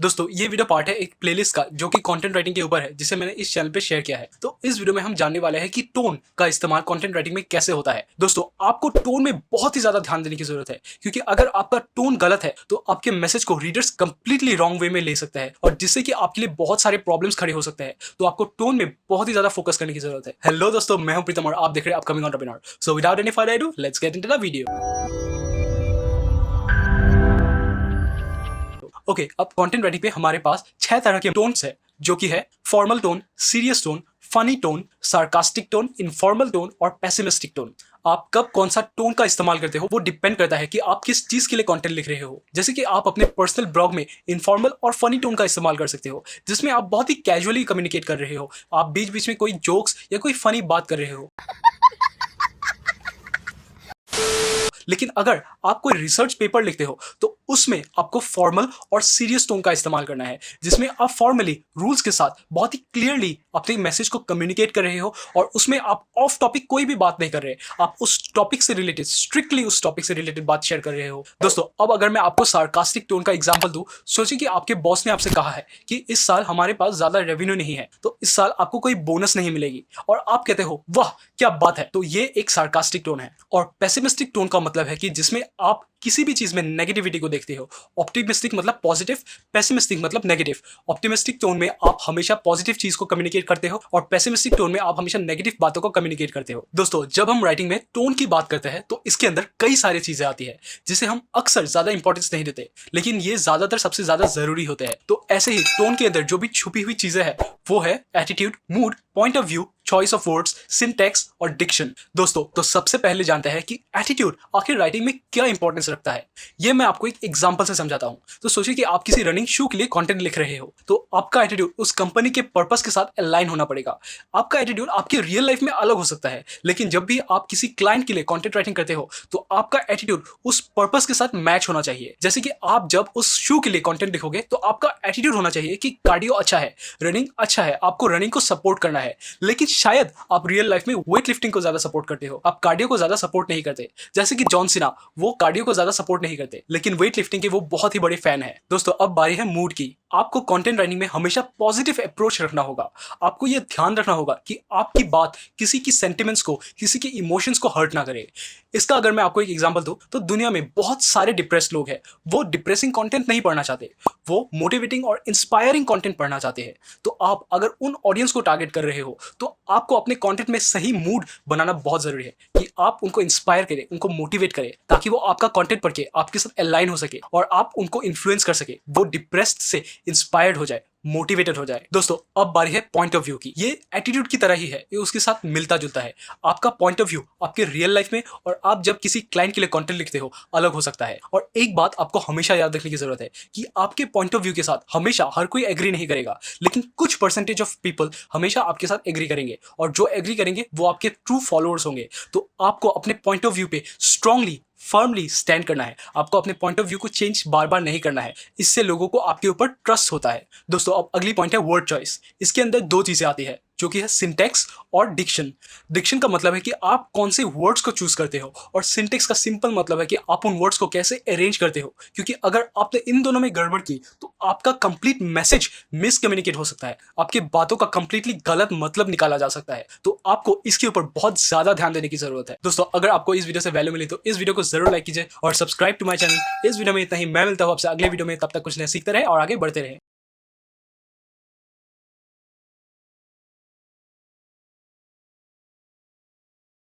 दोस्तों ये video part है एक प्लेलिस्ट का जो कि कंटेंट राइटिंग के ऊपर है, जिसे मैंने इस चैनल पे शेयर किया है। तो इस वीडियो में हम जानने वाले हैं कि टोन का इस्तेमाल कंटेंट राइटिंग में कैसे होता है। दोस्तों आपको टोन में बहुत ही ज्यादा ध्यान देने की जरूरत है, क्योंकि अगर आपका टोन गलत है तो आपके मैसेज को रीडर्स कंप्लीटली रॉन्ग वे में ले सकता है, और जिससे कि आपके लिए बहुत सारे प्रॉब्लम्स खड़े हो सकते हैं। तो आपको टोन में बहुत ही ज्यादा फोकस करने की जरूरत है। हेलो दोस्तों, मैं हूं प्रीतम और आप देख रहे हैं upcoming entrepreneur. So without any further ado, let's get into the video. Okay, अब कंटेंट राइटिंग पे हमारे पास 6 तरह के टोन्स है, जो कि है formal tone, serious tone, funny tone, sarcastic tone, informal tone और पेसिमिस्टिक टोन। आप कब कौन सा टोन का इस्तेमाल करते हो वो डिपेंड करता है कि आप किस चीज के लिए कंटेंट लिख रहे हो। जैसे कि आप अपने पर्सनल ब्लॉग में इनफॉर्मल और फनी टोन का इस्तेमाल कर सकते हो, जिसमें आप बहुत ही कैजुअली कम्युनिकेट कर रहे हो, आप बीच बीच में कोई जोक्स या कोई फनी बात कर रहे हो। लेकिन अगर आप कोई रिसर्च पेपर लिखते हो तो उसमें आपको फॉर्मल और सीरियस टोन का इस्तेमाल करना है, जिसमें आप फॉर्मली रूल्स के साथ बहुत ही क्लियरली अपने मैसेज को कम्युनिकेट कर रहे हो, और उसमें आप ऑफ टॉपिक कोई भी बात नहीं कर रहे, आप उस टॉपिक से रिलेटेड, स्ट्रिक्टली उस टॉपिक से रिलेटेड बात शेयर कर रहे हो। दोस्तों अब अगर मैं आपको सार्कास्टिक टोन का एग्जांपल दूं, सोचिए कि आपके बॉस ने आपसे कहा है कि इस साल हमारे पास ज्यादा रेवेन्यू नहीं है, तो इस साल आपको कोई बोनस नहीं मिलेगी, और आप कहते हो वाह क्या बात है। तो ये एक सार्कास्टिक टोन है। और पेसिमिस्टिक टोन का मतलब है कि जिसमें आप किसी भी चीज में नेगेटिविटी को देखते हो। ऑप्टिमिस्टिक मतलब पॉजिटिव, पेसिमिस्टिक मतलब नेगेटिव। ऑप्टिमिस्टिक टोन में आप हमेशा पॉजिटिव चीज को कम्युनिकेट करते हो, और पेसिमिस्टिक टोन में आप हमेशा नेगेटिव बातों को कम्युनिकेट करते हो। दोस्तों जब हम राइटिंग में टोन की बात करते हैं तो इसके अंदर कई सारी चीजें आती है, जिसे हम अक्सर ज्यादा इंपॉर्टेंस नहीं देते, लेकिन ये ज्यादातर सबसे ज्यादा जरूरी होते हैं। तो ऐसे ही टोन के अंदर जो भी छुपी हुई चीजें हैं वो है attitude, mood, point of view, choice of words, syntax और डिक्शन। दोस्तों तो सबसे पहले जानते हैं कि एटीट्यूड आखिर राइटिंग में क्या इंपॉर्टेंस रखता है। ये मैं आपको एक एग्जांपल से समझाता हूं। तो सोचिए कि आप किसी रनिंग शू के लिए कंटेंट लिख रहे हो, तो आपका एटीट्यूड उस कंपनी के पर्पस के साथ अलाइन होना पड़ेगा। आपका एटीट्यूड आपकी रियल लाइफ में अलग हो सकता है, लेकिन जब भी आप किसी क्लाइंट के लिए कंटेंट राइटिंग करते हो तो आपका एटीट्यूड उस पर्पस के साथ मैच होना चाहिए। जैसे कि आप जब उस शू के लिए कंटेंट लिखोगे तो आपका एटीट्यूड होना चाहिए कि कार्डियो अच्छा है, रनिंग अच्छा है, आपको रनिंग को सपोर्ट करना है। लेकिन शायद आप रियल लाइफ में वेट लिफ्टिंग को ज्यादा सपोर्ट करते हो, आप कार्डियो को ज्यादा सपोर्ट नहीं करते। जैसे कि जॉन सीना, वो कार्डियो को ज्यादा सपोर्ट नहीं करते, लेकिन वेट लिफ्टिंग के वो बहुत ही बड़े फैन है। दोस्तों अब बारी है मूड की। आपको कंटेंट राइटिंग में हमेशा पॉजिटिव अप्रोच रखना होगा। आपको यह ध्यान रखना होगा कि आपकी बात किसी की सेंटिमेंट्स को, किसी के इमोशंस को हर्ट ना करे। इसका अगर मैं आपको एक एग्जांपल दूं तो दुनिया में बहुत सारे डिप्रेस्ड लोग हैं, वो डिप्रेसिंग कंटेंट नहीं पढ़ना चाहते, वो मोटिवेटिंग और इंस्पायरिंग कंटेंट पढ़ना चाहते हैं। तो आप अगर उन ऑडियंस को टारगेट कर रहे हो तो आपको अपने कंटेंट में सही मूड बनाना बहुत जरूरी है, कि आप उनको इंस्पायर करें, उनको मोटिवेट करें, ताकि वो आपका कंटेंट पढ़ के आपके साथ अलाइन हो सके और आप उनको इन्फ्लुएंस कर सके, वो डिप्रेस्ड से इंस्पायर्ड हो जाए, मोटिवेटेड हो जाए। दोस्तों अब बारी है पॉइंट ऑफ व्यू की। ये एटीट्यूड की तरह ही है, ये उसके साथ मिलता जुलता है। आपका पॉइंट ऑफ व्यू आपके रियल लाइफ में और आप जब किसी क्लाइंट के लिए कंटेंट लिखते हो अलग हो सकता है। और एक बात आपको हमेशा याद रखने की जरूरत है कि आपके पॉइंट ऑफ व्यू के साथ हमेशा हर कोई एग्री नहीं करेगा, लेकिन कुछ परसेंटेज ऑफ पीपल हमेशा आपके साथ एग्री करेंगे, और जो एग्री करेंगे वो आपके ट्रू फॉलोअर्स होंगे। तो आपको अपने पॉइंट ऑफ व्यू पे स्ट्रांगली, फर्मली स्टैंड करना है। आपको अपने पॉइंट ऑफ व्यू को चेंज बार बार नहीं करना है, इससे लोगों को आपके ऊपर ट्रस्ट होता है। दोस्तों अब अगली पॉइंट है वर्ड चॉइस। इसके अंदर दो चीजें आती है, जो कि है सिंटैक्स और डिक्शन। डिक्शन का मतलब है कि आप कौन से वर्ड्स को चूज करते हो, और सिंटैक्स का सिंपल मतलब है कि आप उन वर्ड्स को कैसे अरेंज करते हो, क्योंकि अगर आपने इन दोनों में गड़बड़ की तो आपका कंप्लीट मैसेज मिसकम्युनिकेट हो सकता है, आपकी बातों का कंप्लीटली गलत मतलब निकाला जा सकता है। तो आपको इसके ऊपर बहुत ज्यादा ध्यान देने की जरूरत है। दोस्तों अगर आपको इस वीडियो से वैल्यू मिली तो इस वीडियो को जरूर लाइक कीजिए और सब्सक्राइब टू माय चैनल। इस वीडियो में इतना ही, मैं मिलता हूं आपसे अगले वीडियो में, तब तक कुछ नया सीखते रहे और आगे बढ़ते रहे।